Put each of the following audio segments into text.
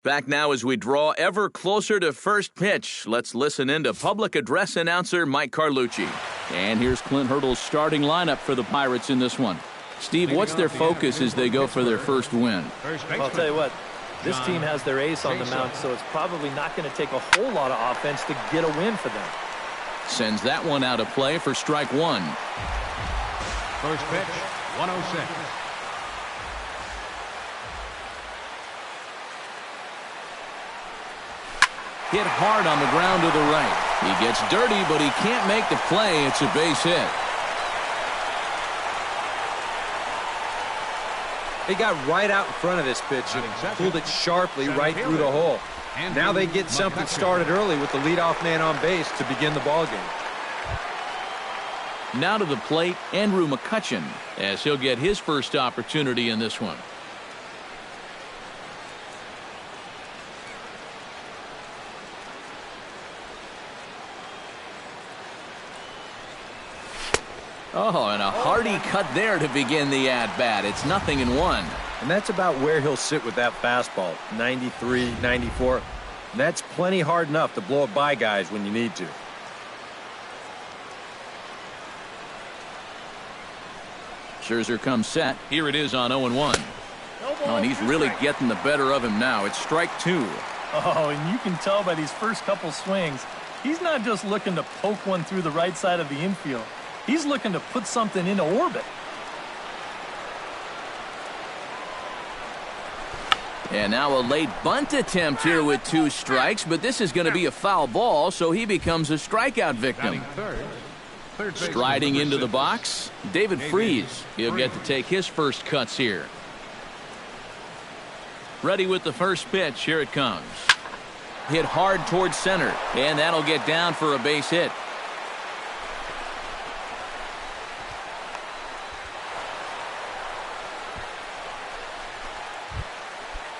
Back now as we draw ever closer to first pitch. Let's listen in to public address announcer Mike Carlucci. And here's Clint Hurdle's starting lineup for the Pirates in this one. Steve, what's their focus as they go for their first win? Well, I'll tell you what, this team has their ace on the mound, so it's probably not going to take a whole lot of offense to get a win for them. Sends that one out of play for strike one. First pitch, 106. Hit hard on the ground to the right. He gets dirty, but he can't make the play. It's a base hit. He got right out in front of this pitch and pulled it sharply right through the hole. Now they get something started early with the leadoff man on base to begin the ballgame. Now to the plate, Andrew McCutchen, as he'll get his first opportunity in this one. Oh, and a hearty cut there to begin the at-bat. It's 0-1. And that's about where he'll sit with that fastball, 93, 94. And that's plenty hard enough to blow it by guys when you need to. Scherzer comes set. Here it is on 0-1. Oh, and he's really getting the better of him now. It's strike two. Oh, and you can tell by these first couple swings, he's not just looking to poke one through the right side of the infield. He's looking to put something into orbit. And now a late bunt attempt here with 2 strikes, but this is going to be a foul ball, so he becomes a strikeout victim. Striding into the box, David Freese. He'll get to take his first cuts here. Ready with the first pitch. Here it comes. Hit hard towards center, and that'll get down for a base hit.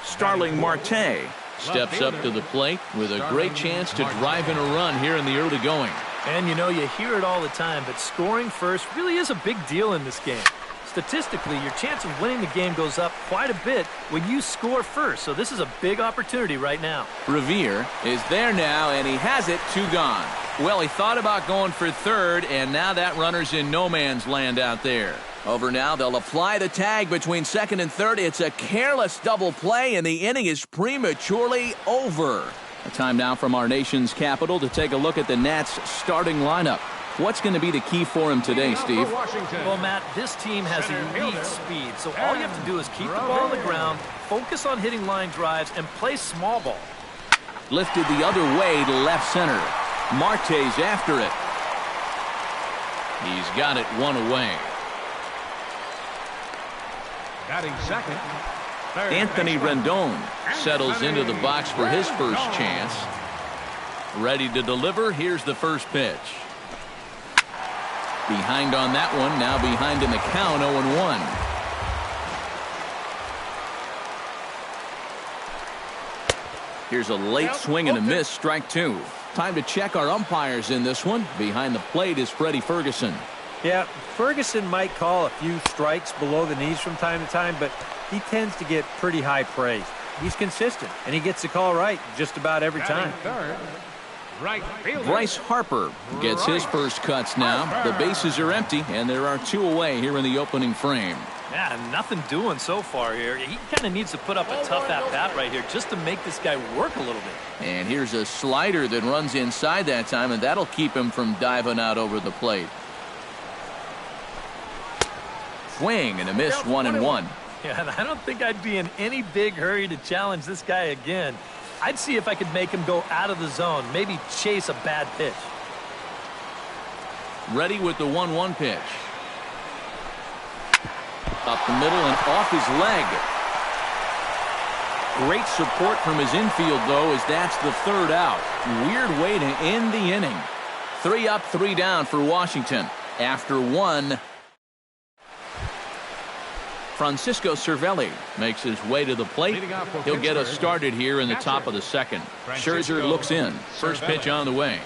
Starling Marte steps up to the plate with a great chance to drive in a run here in the early going. And you know, you hear it all the time, but scoring first really is a big deal in this game. Statistically, your chance of winning the game goes up quite a bit when you score first, so this is a big opportunity right now. Revere is there now, and he has it, 2 gone. Well, he thought about going for third, and now that runner's in no man's land out there. Over now, they'll apply the tag between second and third. It's a careless double play, and the inning is prematurely over. A time now from our nation's capital to take a look at the Nats' starting lineup. What's going to be the key for him today, Steve? Well, Matt, this team has elite speed, so all you have to do is keep the ball on the ground, focus on hitting line drives, and play small ball. Lifted the other way to left center. Marte's after it. He's got it 1 away. Batting second. Anthony Rendon settles into the box for his first chance. Ready to deliver. Here's the first pitch. Behind on that one. Now behind in the count, 0-1. Here's a late swing and a miss, strike 2. Time to check our umpires in this one. Behind the plate is Freddie Ferguson. Yeah, Ferguson might call a few strikes below the knees from time to time, but he tends to get pretty high praise. He's consistent, and he gets the call right just about every time. Bryce Harper gets his first cuts now. The bases are empty, and there are 2 away here in the opening frame. Yeah, nothing doing so far here. He kind of needs to put up a tough at-bat right here just to make this guy work a little bit. And here's a slider that runs inside that time, and that'll keep him from diving out over the plate. Swing and a miss, 1-1. Yeah, and I don't think I'd be in any big hurry to challenge this guy again. I'd see if I could make him go out of the zone, maybe chase a bad pitch. Ready with the 1-1 pitch. Up the middle and off his leg. Great support from his infield, though, as that's the 3rd out. Weird way to end the inning. 3 up, 3 down for Washington. After 1, Francisco Cervelli makes his way to the plate. He'll get us started here in the top of the 2nd. Scherzer looks in. First pitch on the way.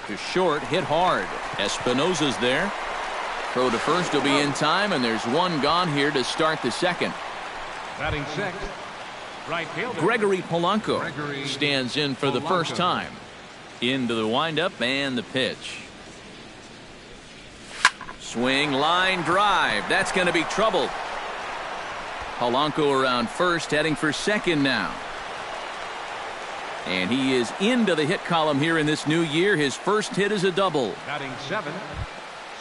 To short, hit hard. Espinosa's there. Throw to first will be in time, and there's 1 gone here to start the 2nd. Batting 6th, Right fielder. Gregory Polanco Gregory stands in for the first Polanco. time. Into the windup and the pitch. Swing, line, drive. That's going to be trouble. Polanco around first, heading for second now. And he is into the hit column here in this new year. His first hit is a double. Batting 7th.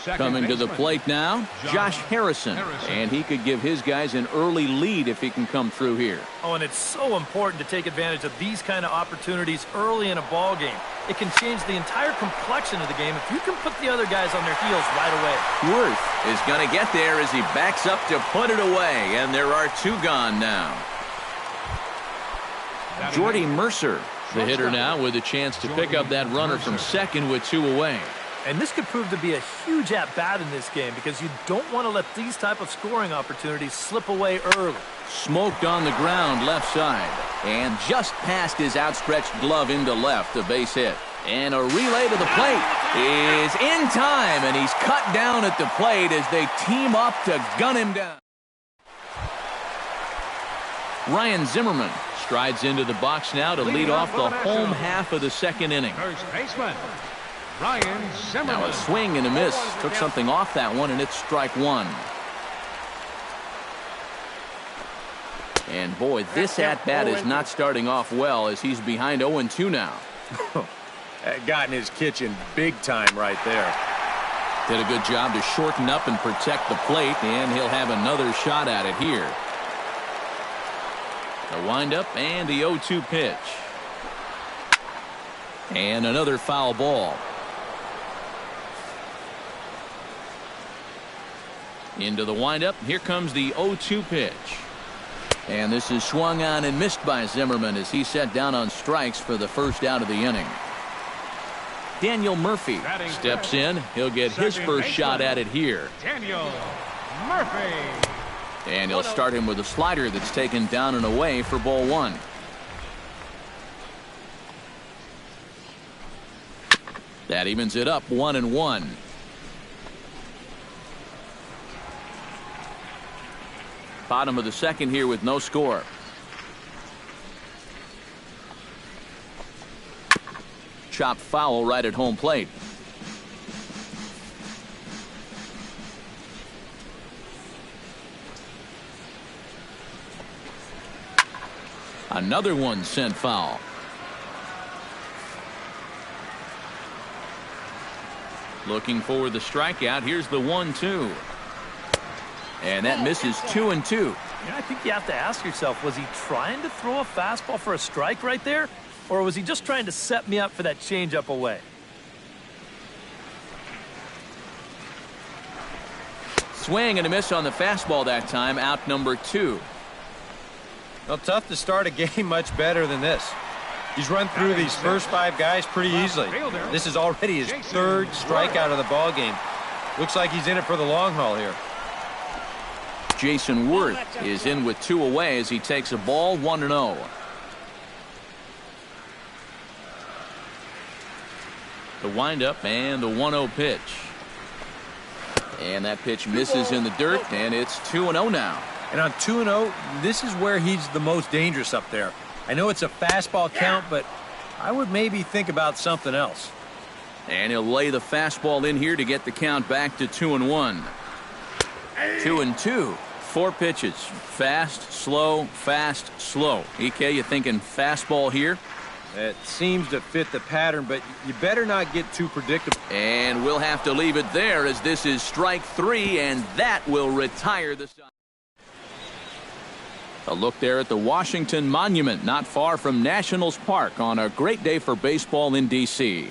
Second Coming to the baseman. plate now, Josh Harrison. And he could give his guys an early lead if he can come through here. Oh, and it's so important to take advantage of these kind of opportunities early in a ball game. It can change the entire complexion of the game if you can put the other guys on their heels right away. Worth is going to get there as he backs up to put it away, and there are two gone now. Jordy Mercer, the hitter now, with a chance to pick up that runner from second with two away. And this could prove to be a huge at-bat in this game because you don't want to let these type of scoring opportunities slip away early. Smoked on the ground left side. And just past his outstretched glove into left, a base hit. And a relay to the plate is in time, and he's cut down at the plate as they team up to gun him down. Ryan Zimmerman strides into the box now to lead off the home half of the second inning. First baseman. Ryan Zimmerman. Now a swing and a miss. Took something off that one, and it's strike one. And boy, this at-bat is not starting off well as he's behind 0-2 now. Got in his kitchen big time right there. Did a good job to shorten up and protect the plate, and he'll have another shot at it here. The windup and the 0-2 pitch. And another foul ball. Into the windup. Here comes the 0-2 pitch. And this is swung on and missed by Zimmerman as he set down on strikes for the first out of the inning. Daniel Murphy steps in. He'll get his first shot at it here. Daniel Murphy. And he'll start him with a slider that's taken down and away for ball one. That evens it up 1-1. Bottom of the second here with no score. Chopped foul right at home plate. Another one sent foul. Looking for the strikeout. Here's the 1-2. And that misses 2-2. You know, I think you have to ask yourself, was he trying to throw a fastball for a strike right there? Or was he just trying to set me up for that changeup away? Swing and a miss on the fastball that time. Out number 2. Well, tough to start a game much better than this. He's run through these first 5 guys pretty easily. This is already his 3rd strikeout of the ball game. Looks like he's in it for the long haul here. Jason Worth is in with 2 away as he takes a ball 1-0. The windup and the 1-0 pitch. And that pitch misses in the dirt, and it's 2-0 now. And on 2-0, this is where he's the most dangerous up there. I know it's a fastball count, but I would maybe think about something else. And he'll lay the fastball in here to get the count back to 2-1. 2-2. 4 pitches. Fast, slow, fast, slow. EK, you thinking fastball here? It seems to fit the pattern, but you better not get too predictable. And we'll have to leave it there as this is strike 3, and that will retire the side. A look there at the Washington Monument, not far from Nationals Park, on a great day for baseball in D.C.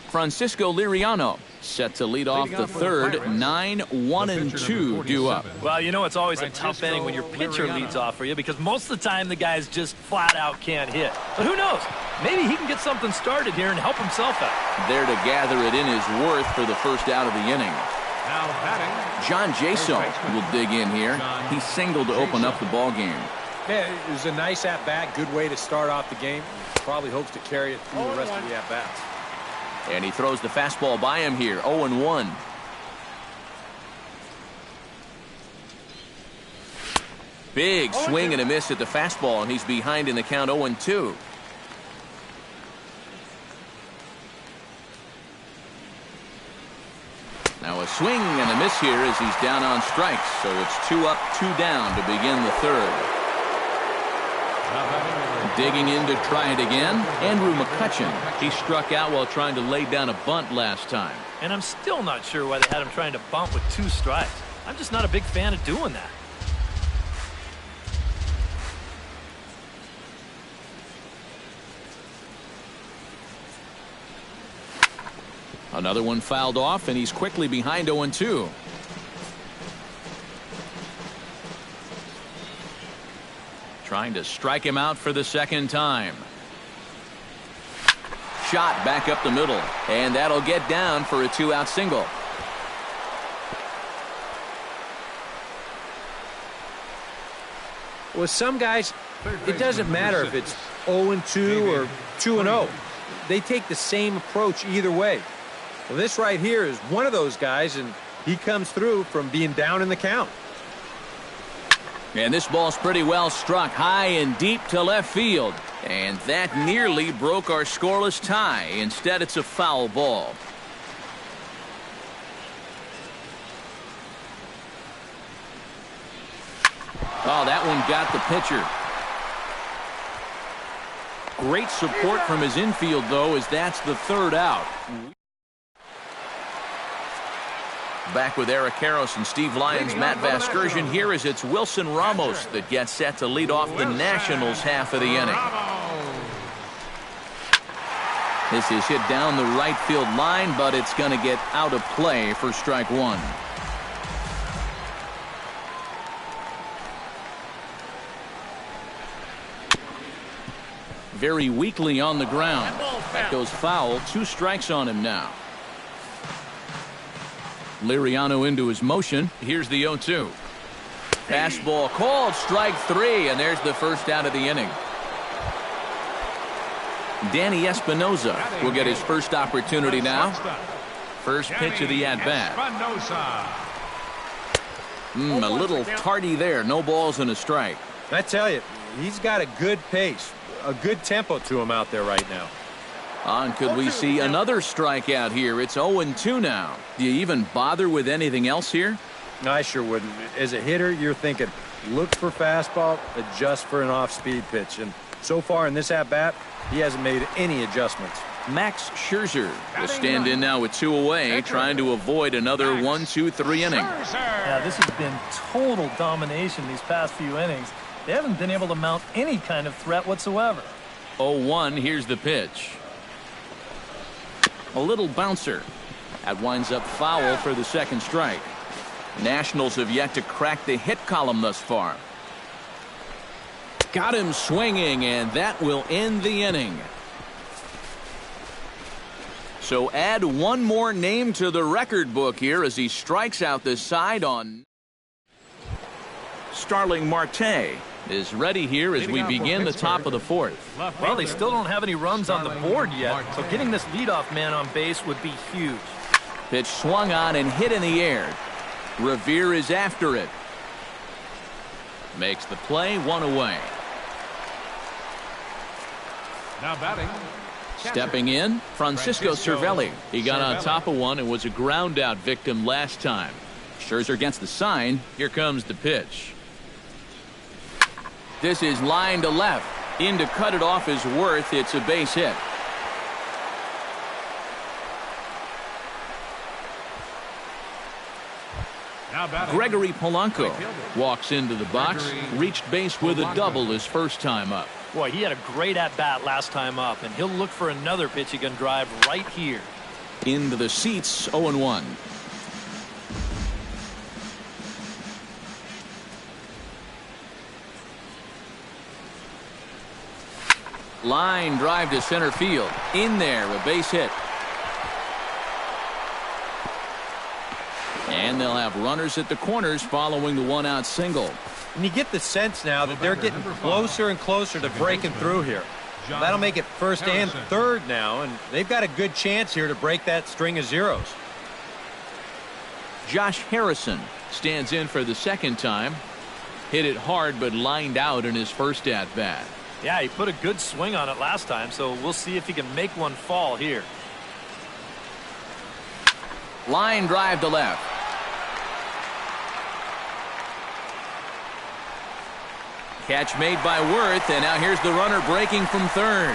Francisco Liriano set to lead off the third. 9-1-2 due up. Well, you know, it's always a tough inning when your pitcher leads off for you because most of the time the guys just flat out can't hit. But who knows? Maybe he can get something started here and help himself out. There to gather it in is Worth for the first out of the inning. Now batting. John Jaso will dig in here. He singled to open up the ball game. Yeah, it was a nice at-bat, good way to start off the game. Probably hopes to carry it through the rest of the at-bats. And he throws the fastball by him here. 0-1. Big swing and a miss at the fastball, and he's behind in the count 0-2. Now a swing and a miss here as he's down on strikes. So it's 2 up, 2 down to begin the third. Digging in to try it again, Andrew McCutchen. He struck out while trying to lay down a bunt last time. And I'm still not sure why they had him trying to bunt with 2 strikes. I'm just not a big fan of doing that. Another one fouled off, and he's quickly behind 0-2. Trying to strike him out for the second time. Shot back up the middle, and that'll get down for a 2-out single. With some guys, it doesn't matter if it's 0-2 or 2-0. They take the same approach either way. Well, this right here is one of those guys, and he comes through from being down in the count. And this ball's pretty well struck high and deep to left field. And that nearly broke our scoreless tie. Instead, it's a foul ball. Oh, that one got the pitcher. Great support from his infield, though, as that's the third out. Back with Eric Karros and Steve Lyons, Matt Vasgersian here as it's Wilson Ramos that gets set to lead off the Nationals half of the inning. This is hit down the right field line, but it's going to get out of play for strike 1. Very weakly on the ground. That goes foul. 2 strikes on him now. Liriano into his motion. Here's the 0-2. Fastball called, strike 3, and there's the first out of the inning. Danny Espinoza will get his first opportunity now. First pitch of the at-bat. A little tardy there. No balls and a strike. I tell you, he's got a good pace, a good tempo to him out there right now. And could we see another strikeout here? It's 0-2 now. Do you even bother with anything else here? I sure wouldn't. As a hitter, you're thinking, look for fastball, adjust for an off-speed pitch. And so far in this at-bat, he hasn't made any adjustments. Max Scherzer will stand in now with 2 away, trying to avoid another 1-2-3 inning. Yeah, this has been total domination these past few innings. They haven't been able to mount any kind of threat whatsoever. 0-1, here's the pitch. A little bouncer. That winds up foul for the second strike. Nationals have yet to crack the hit column thus far. Got him swinging, and that will end the inning. So add one more name to the record book here as he strikes out the side on. Starling Marte is ready here as we begin the top of the fourth. Well, they still don't have any runs on the board yet, so getting this leadoff man on base would be huge. Pitch swung on and hit in the air. Revere is after it. Makes the play, 1 away. Now batting. Stepping in, Francisco Cervelli. He got on top of one and was a ground out victim last time. Scherzer against the sign. Here comes the pitch. This is line to left. In to cut it off is Worth. It's a base hit. Gregory Polanco walks into the box. Reached base with a double his first time up. Boy, he had a great at-bat last time up, and he'll look for another pitch he can drive right here. Into the seats, 0-1. Line drive to center field. In there, a base hit. And they'll have runners at the corners following the 1-out single. And you get the sense now that they're getting closer and closer to breaking through here. That'll make it first and third now, and they've got a good chance here to break that string of zeros. Josh Harrison stands in for the second time. Hit it hard, but lined out in his first at-bat. Yeah, he put a good swing on it last time, so we'll see if he can make one fall here. Line drive to left. Catch made by Worth, and now here's the runner breaking from third.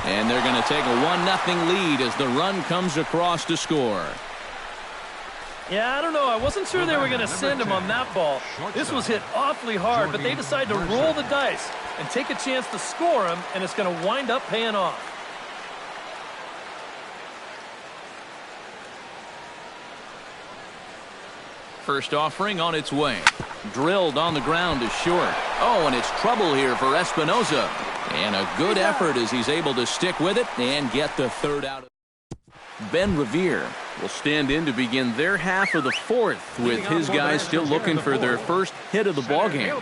And they're going to take a 1-0 lead as the run comes across to score. Yeah, I don't know. I wasn't sure they were going to send him on that ball. This was hit awfully hard, but they decided to roll the dice and take a chance to score him, and it's going to wind up paying off. First offering on its way. Drilled on the ground to short. Oh, and it's trouble here for Espinosa. And a good effort as he's able to stick with it and get the third out. Ben Revere will stand in to begin their half of the fourth with his guys still looking for their first hit of the ballgame.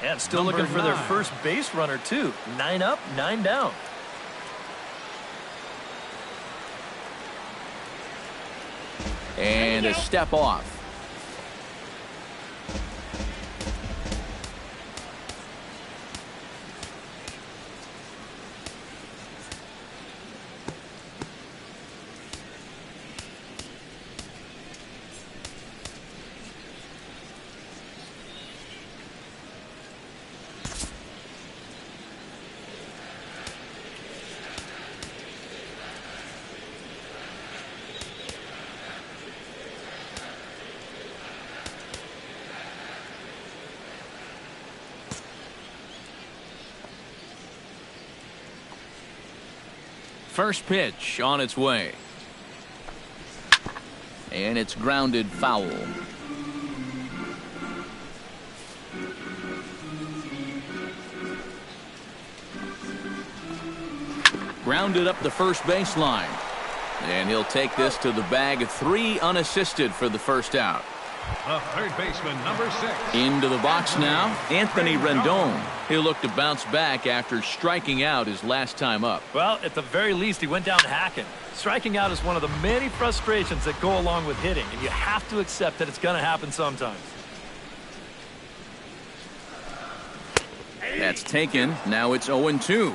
And still looking for their first base runner, too. 9 up, 9 down. And a step off. First pitch on its way. And it's grounded foul. Grounded up the first baseline. And he'll take this to the bag. 3 unassisted for the first out. The third baseman, number 6. Into the box now, Anthony Rendon. He'll look to bounce back after striking out his last time up. Well, at the very least, he went down hacking. Striking out is one of the many frustrations that go along with hitting, and you have to accept that it's going to happen sometimes. That's taken. Now it's 0-2.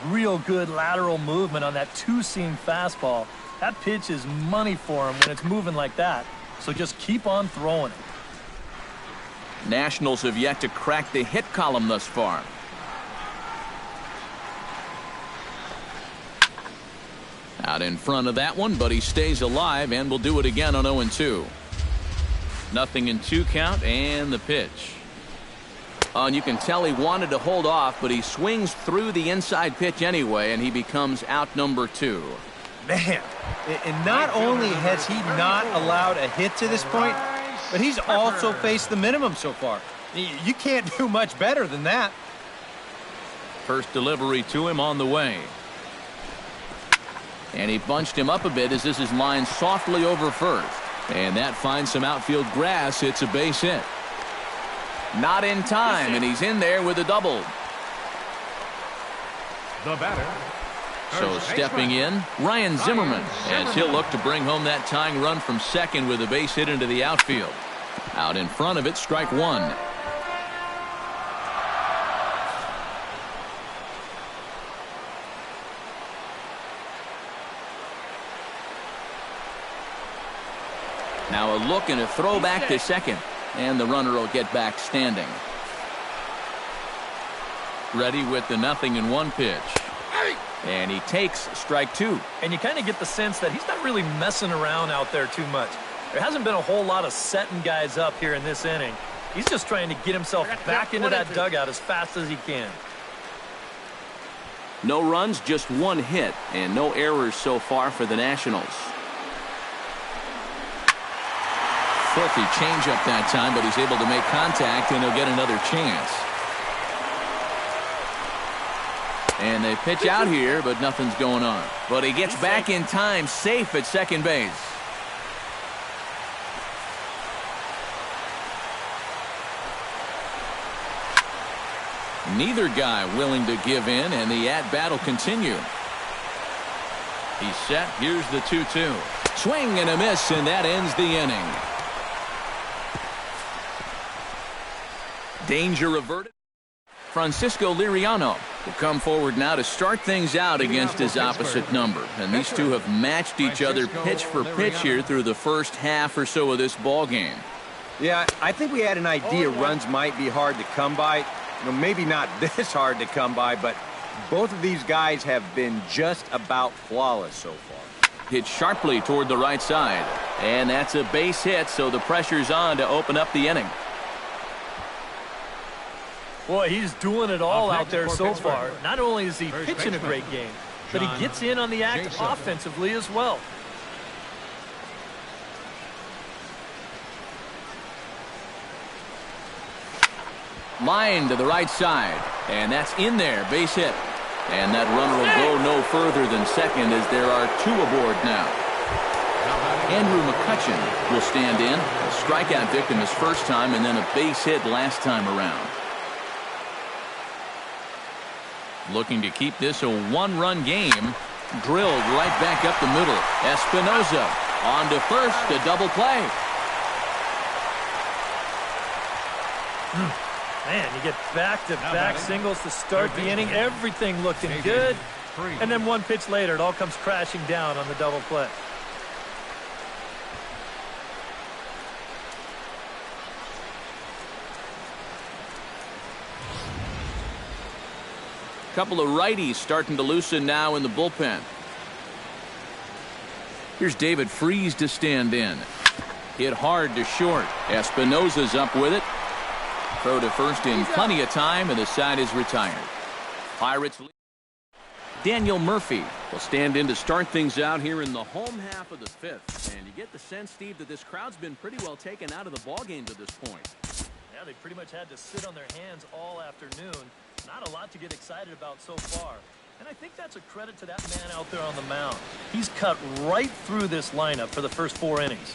Real good lateral movement on that two-seam fastball. That pitch is money for him when it's moving like that. So just keep on throwing it. Nationals have yet to crack the hit column thus far. Out in front of that one, but he stays alive and will do it again on 0-2. 0-2 count and the pitch. And you can tell he wanted to hold off, but he swings through the inside pitch anyway, and he becomes out number 2. Man, and not only has he not allowed a hit to this point, but he's also faced the minimum so far. You can't do much better than that. First delivery to him on the way. And he bunched him up a bit as this is lined softly over first. And that finds some outfield grass. It's a base hit. Not in time, and he's in there with a double. The batter. So stepping in, Ryan Zimmerman, as he'll look to bring home that tying run from second with a base hit into the outfield. Out in front of it, strike 1. Now a look and a throw back to second, and the runner will get back standing. Ready with the 0-1 pitch. And he takes strike 2. And you kind of get the sense that he's not really messing around out there too much. There hasn't been a whole lot of setting guys up here in this inning. He's just trying to get himself back into that dugout as fast as he can. No runs, just 1 hit, and no errors so far for the Nationals. Filthy changeup that time, but he's able to make contact, and he'll get another chance. And they pitch out here, but nothing's going on. But he gets back in time, safe at second base. Neither guy willing to give in, and the at-bat will continue. He's set. Here's the 2-2. Swing and a miss, and that ends the inning. Danger averted. Francisco Liriano will come forward now to start things out against his opposite number. And these two have matched each other pitch for pitch here through the first half or so of this ball game. Yeah, I think we had an idea runs might be hard to come by. Maybe not this hard to come by, but both of these guys have been just about flawless so far. Hit sharply toward the right side. And that's a base hit, so the pressure's on to open up the inning. Boy, he's doing it all out there so far. Not only is he pitching a great game, but he gets in on the act offensively as well. Line to the right side, and that's in there, base hit. And that runner will go no further than second as there are two aboard now. Andrew McCutchen will stand in. A strikeout victim his first time and then a base hit last time around. Looking to keep this a one-run game. Drilled right back up the middle. Espinoza on to first, a double play. Man, you get back-to-back singles to start the inning. Everything looking good. And then one pitch later, it all comes crashing down on the double play. Couple of righties starting to loosen now in the bullpen. Here's David Freese to stand in. Hit hard to short. Espinoza's up with it. Throw to first in plenty of time, and the side is retired. Pirates lead. Daniel Murphy will stand in to start things out here in the home half of the fifth. And you get the sense, Steve, that this crowd's been pretty well taken out of the ball game to this point. Yeah, they pretty much had to sit on their hands all afternoon. Not a lot to get excited about so far. And I think that's a credit to that man out there on the mound. He's cut right through this lineup for the first 4 innings.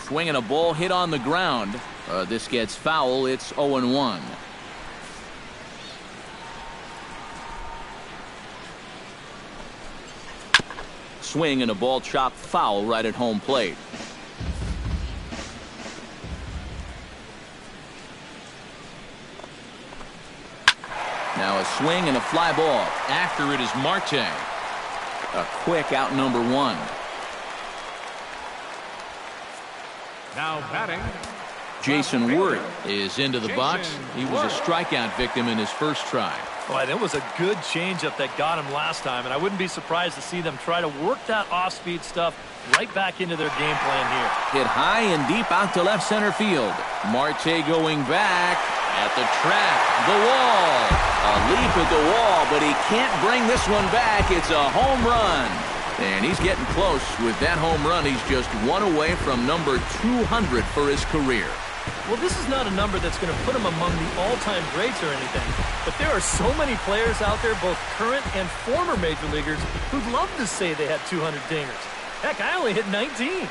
Swinging a ball hit on the ground. This gets foul. It's 0-1. Swing and a ball chopped foul right at home plate. Now a swing and a fly ball. After it is Marte. A quick out number 1. Now batting. Jason Worth is into the box. He was a strikeout victim in his first try. Boy, that was a good changeup that got him last time, and I wouldn't be surprised to see them try to work that off-speed stuff right back into their game plan here. Hit high and deep out to left center field. Marte going back at the track. The wall. A leap at the wall, but he can't bring this one back. It's a home run. And he's getting close. With that home run, he's just one away from number 200 for his career. Well, this is not a number that's going to put him among the all-time greats or anything. But there are so many players out there, both current and former major leaguers, who'd love to say they had 200 dingers. Heck, I only hit 19.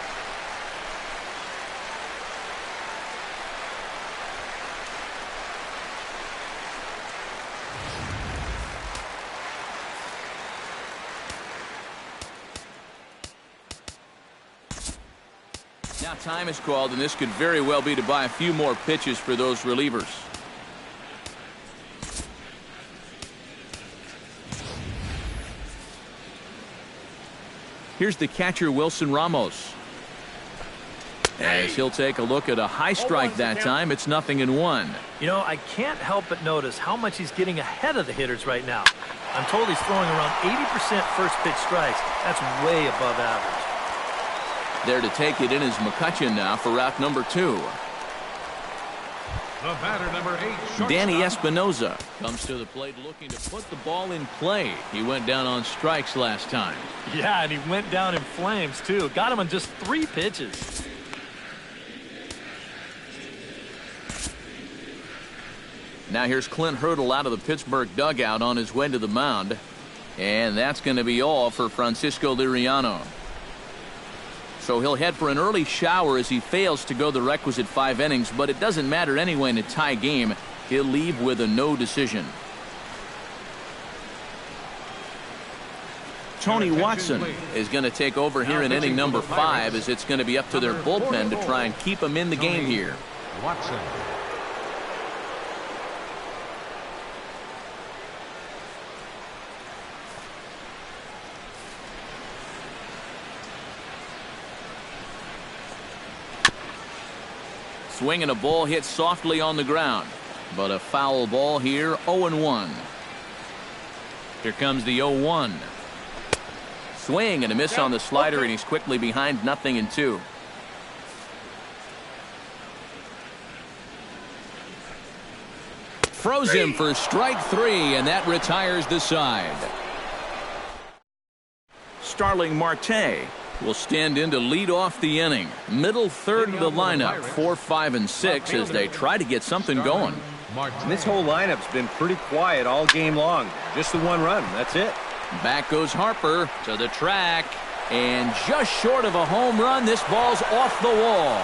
Now time is called, and this could very well be to buy a few more pitches for those relievers. Here's the catcher, Wilson Ramos. As he'll take a look at a high strike that time, it's 0-1. You know, I can't help but notice how much he's getting ahead of the hitters right now. I'm told he's throwing around 80% first pitch strikes. That's way above average. There to take it in is McCutchen now for route number 2. The batter, number 8, shortstop. Danny Espinoza comes to the plate looking to put the ball in play. He went down on strikes last time. Yeah, and he went down in flames, too. Got him on just 3 pitches. Now here's Clint Hurdle out of the Pittsburgh dugout on his way to the mound. And that's going to be all for Francisco Liriano. So he'll head for an early shower as he fails to go the requisite 5 innings, but it doesn't matter anyway in a tie game. He'll leave with a no decision. Tony Watson is going to take over here in inning number 5 as it's going to be up to their bullpen to try and keep him in the game here. Watson. Swinging a ball hit softly on the ground, but a foul ball here. 0-1. Here comes the 0-1. Swing and a miss on the slider, and he's quickly behind 0-2. Froze him for strike 3, and that retires the side. Starling Marte will stand in to lead off the inning. Middle third of the lineup, 4, 5, and 6 as they try to get something going. And this whole lineup's been pretty quiet all game long. Just the 1 run. That's it. Back goes Harper to the track, and just short of a home run, this ball's off the wall.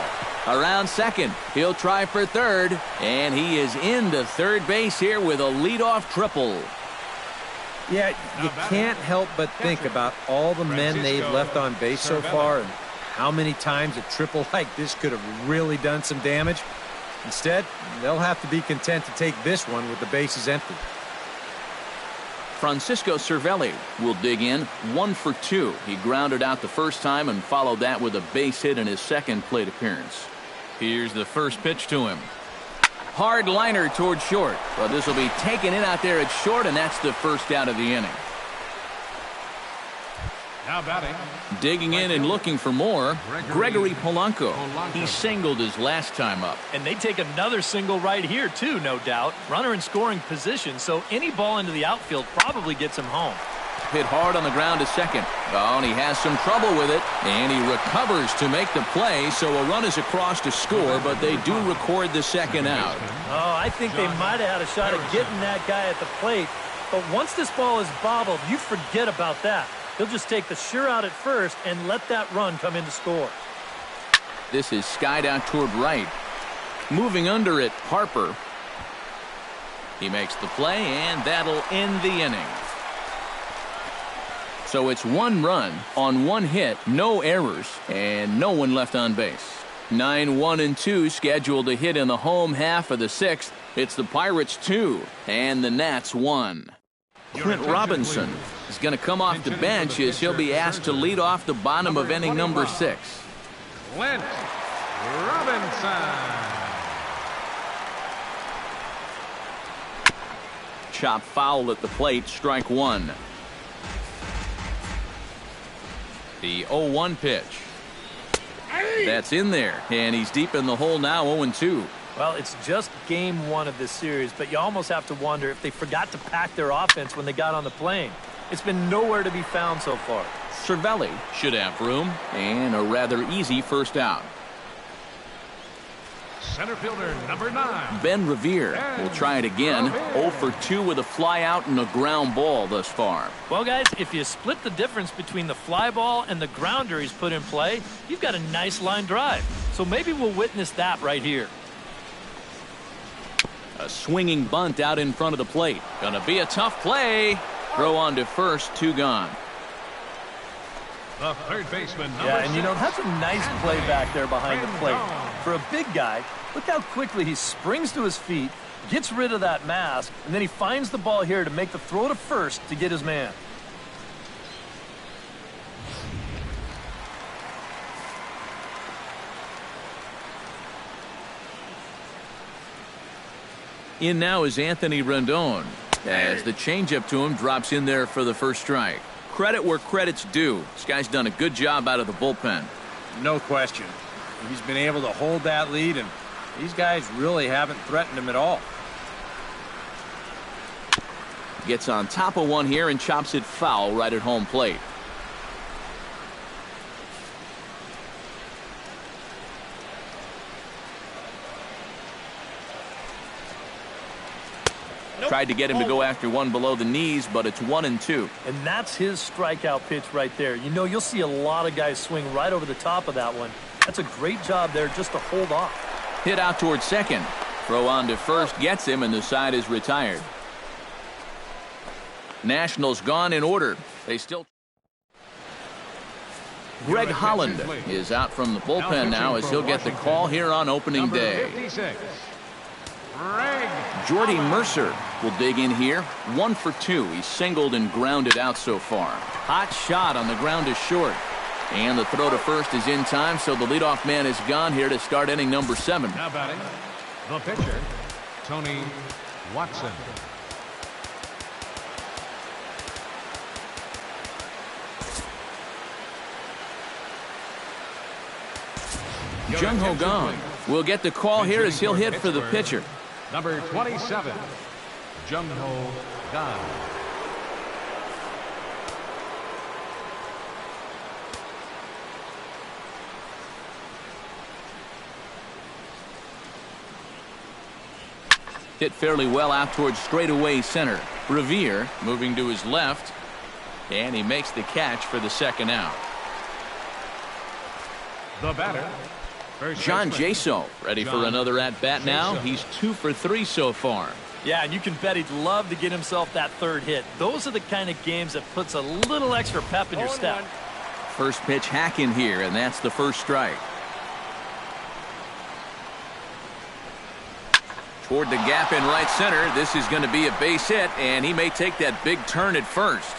Around second, he'll try for third, and he is into third base here with a leadoff triple. Yeah, you can't help but think about all the men they've left on base so far and how many times a triple like this could have really done some damage. Instead, they'll have to be content to take this one with the bases empty. Francisco Cervelli will dig in, 1 for 2. He grounded out the first time and followed that with a base hit in his second plate appearance. Here's the first pitch to him. Hard liner toward short, but this will be taken in out there at short, and that's the first out of the inning. Now batting. Digging in and looking for more, Gregory Polanco. He singled his last time up. And they take another single right here, too, no doubt. Runner in scoring position, so any ball into the outfield probably gets him home. Hit hard on the ground to second. Oh, and he has some trouble with it, and he recovers to make the play, so a run is across to score, but they do record the second out. Oh, I think they might have had a shot at getting that guy at the plate, but once this ball is bobbled, you forget about that. He'll just take the sure out at first and let that run come in to score. This is skied out toward right. Moving under it, Harper. He makes the play, and that'll end the inning. So it's 1 run on 1 hit, no errors, and no one left on base. 9-1-2 scheduled to hit in the home half of the 6th. It's the Pirates 2 and the Nats 1. Clint Robinson is going to come off the bench as he'll be asked to lead off the bottom of inning number 6. Clint Robinson. Chop foul at the plate, strike 1. The 0-1 pitch. That's in there, and he's deep in the hole now, 0-2. Well, it's just game 1 of this series, but you almost have to wonder if they forgot to pack their offense when they got on the plane. It's been nowhere to be found so far. Cervelli should have room, and a rather easy first out. Center fielder number 9. Ben Revere will try it again. 0 for 2 with a fly out and a ground ball thus far. Well, guys, if you split the difference between the fly ball and the grounder he's put in play, you've got a nice line drive. So maybe we'll witness that right here. A swinging bunt out in front of the plate. Gonna be a tough play. Throw on to first, 2 gone. The third baseman. Yeah, and you know, that's a nice play back there behind the plate. For a big guy, look how quickly he springs to his feet, gets rid of that mask, and then he finds the ball here to make the throw to first to get his man. In now is Anthony Rendon as the changeup to him drops in there for the first strike. Credit where credit's due. This guy's done a good job out of the bullpen. No question. He's been able to hold that lead and These guys really haven't threatened him at all. Gets on top of one here and chops it foul right at home plate. Tried to get him to go after one below the knees, but it's 1-2. And that's his strikeout pitch right there. You know, you'll see a lot of guys swing right over the top of that one. That's a great job there just to hold off. Hit out towards second. Throw on to first gets him, and the side is retired. Nationals gone in order. They still... Greg Holland is out from the bullpen now as he'll get the call here on opening day. Jordy Mercer will dig in here. 1 for 2. He's singled and grounded out so far. Hot shot on the ground is short. And the throw to first is in time, so the leadoff man is gone here to start inning number 7. Now batting, the pitcher, Tony Watson. Jung Ho Gong will get the call here as he'll hit for the pitcher. Number 27, Jung Ho Gong. Hit fairly well out towards straightaway center. Revere moving to his left, and he makes the catch for the second out. The batter, John Jaso ready for another at-bat now. He's 2 for 3 so far. Yeah, and you can bet he'd love to get himself that third hit. Those are the kind of games that puts a little extra pep in your step. First pitch hack in here, and that's the first strike. Toward the gap in right center. This is going to be a base hit, and he may take that big turn at first.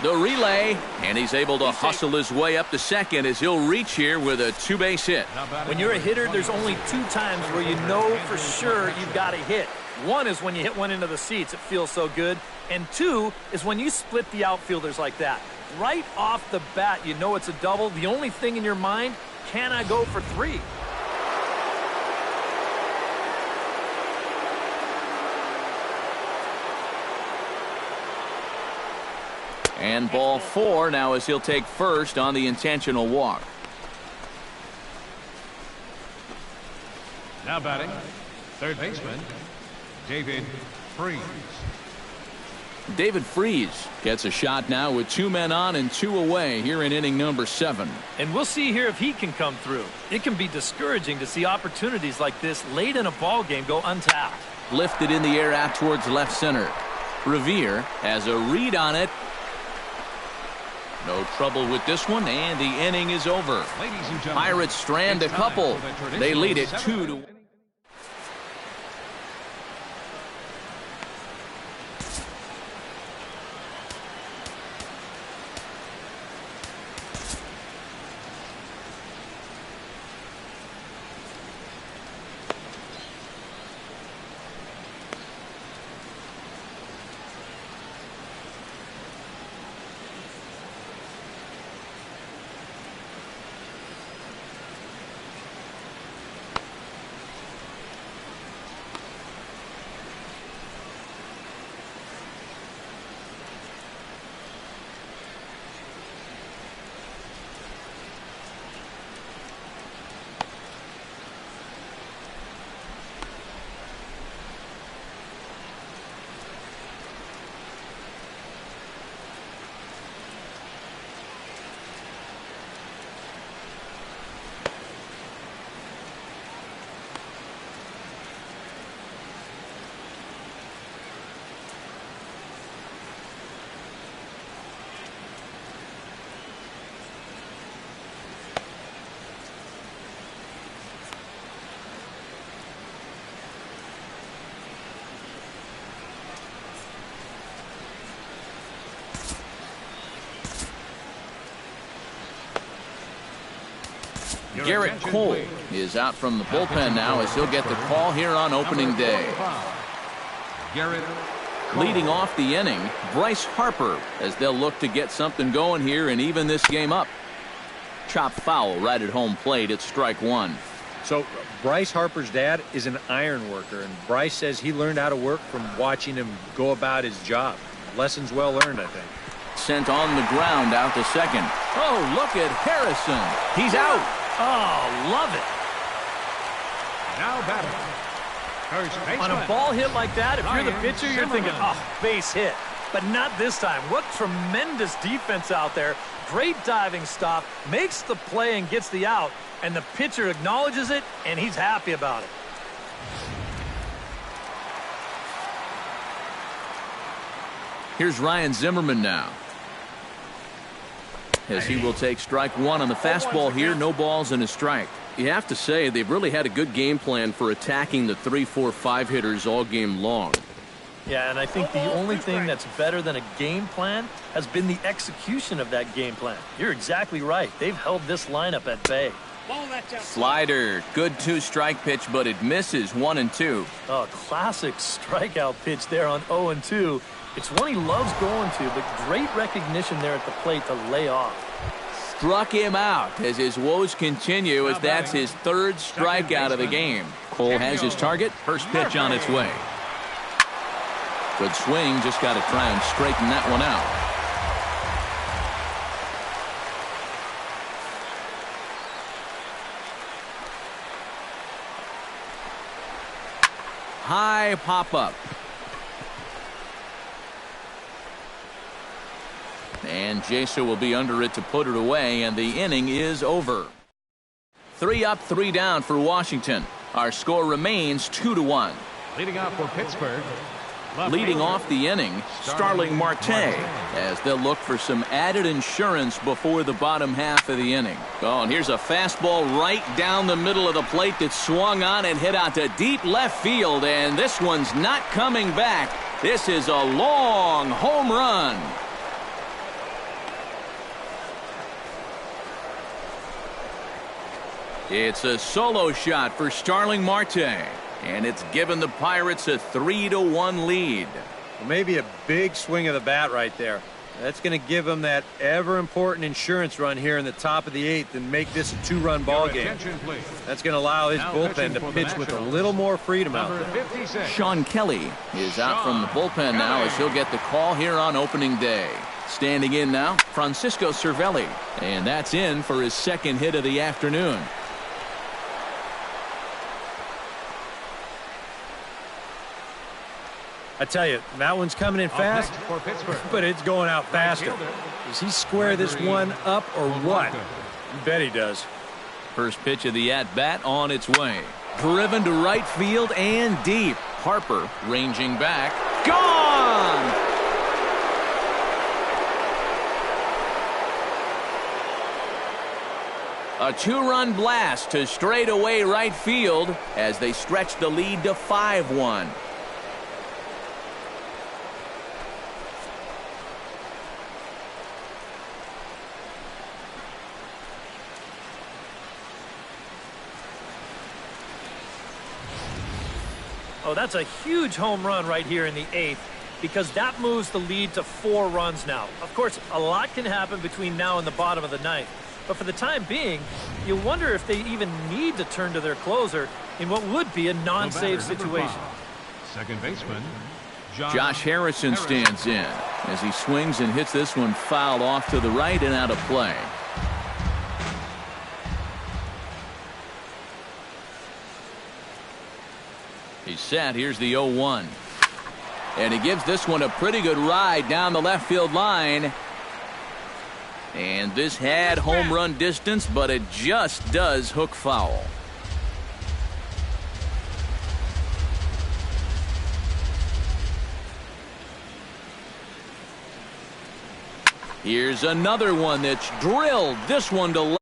The relay, and he's able to hustle his way up to second as he'll reach here with a 2-base hit. When you're a hitter, there's only 2 times where you know for sure you've got a hit. One is when you hit one into the seats. It feels so good. And 2 is when you split the outfielders like that. Right off the bat, you know it's a double. The only thing in your mind, can I go for 3? And ball 4 now as he'll take first on the intentional walk. now batting, third baseman, David Freese. David Freese gets a shot now with 2 men on and 2 away here in inning number 7. And we'll see here if he can come through. It can be discouraging to see opportunities like this late in a ball game go untapped. Lifted in the air out towards left center. Revere has a read on it. No trouble with this one, and the inning is over. Pirates strand a couple. They lead it 2-1. Garrett Cole is out from the bullpen now as he'll get the call here on opening day. Garrett Leading off the inning, Bryce Harper, as they'll look to get something going here and even this game up. Chop foul right at home plate at strike 1. So Bryce Harper's dad is an iron worker, and Bryce says he learned how to work from watching him go about his job. Lessons well learned, I think. Sent on the ground out to second. Oh, look at Harrison. He's out. Oh, love it. Now batting. First baseman. On a ball hit like that, if you're the pitcher, you're thinking, oh, base hit. But not this time. What tremendous defense out there. Great diving stop, makes the play and gets the out, and the pitcher acknowledges it, and he's happy about it. Here's Ryan Zimmerman now, as he will take strike one on the fastball here. No balls and a strike. You have to say they've really had a good game plan for attacking the 3, 4, 5 hitters all game long. Yeah, and I think the only thing that's better than a game plan has been the execution of that game plan. You're exactly right. They've held this lineup at bay. Slider, good 2-strike pitch, but it misses 1-2. Oh, classic strikeout pitch there on 0-2. It's one he loves going to, but great recognition there at the plate to lay off. Struck him out as his woes continue, as that's his third strikeout of the game. Cole has his target. First pitch on its way. Good swing, just got to try and straighten that one out. High pop-up. And Jaso will be under it to put it away, and the inning is over. 3 up, 3 down for Washington. Our score remains 2-1. Leading off for Pittsburgh. Leading off the inning, Starling Marte, as they'll look for some added insurance before the bottom half of the inning. Oh, and here's a fastball right down the middle of the plate that swung on and hit out to deep left field, and this one's not coming back. This is a long home run. It's a solo shot for Starling Marte, and it's given the Pirates a 3-1 lead. Well, maybe a big swing of the bat right there. That's going to give them that ever-important insurance run here in the top of the 8th and make this a 2-run ball game. That's going to allow his bullpen to pitch with a little more freedom out there. Sean Kelly is out from the bullpen now, as he'll get the call here on opening day. Standing in now, Francisco Cervelli, and that's in for his second hit of the afternoon. I tell you, that one's coming in fast, but it's going out faster. Does he square this one up or what? You bet he does. First pitch of the at-bat on its way. Driven to right field and deep. Harper ranging back. Gone! A 2-run blast to straightaway right field as they stretch the lead to 5-1. Oh, that's a huge home run right here in the 8th, because that moves the lead to 4 runs now. Of course, a lot can happen between now and the bottom of the 9th. But for the time being, you wonder if they even need to turn to their closer in what would be a non-save situation. Second baseman, Josh Harrison stands in as he swings and hits this one foul off to the right and out of play. He's set. Here's the 0-1. And he gives this one a pretty good ride down the left field line. And this had home run distance, but it just does hook foul. Here's another one that's drilled. This one to left.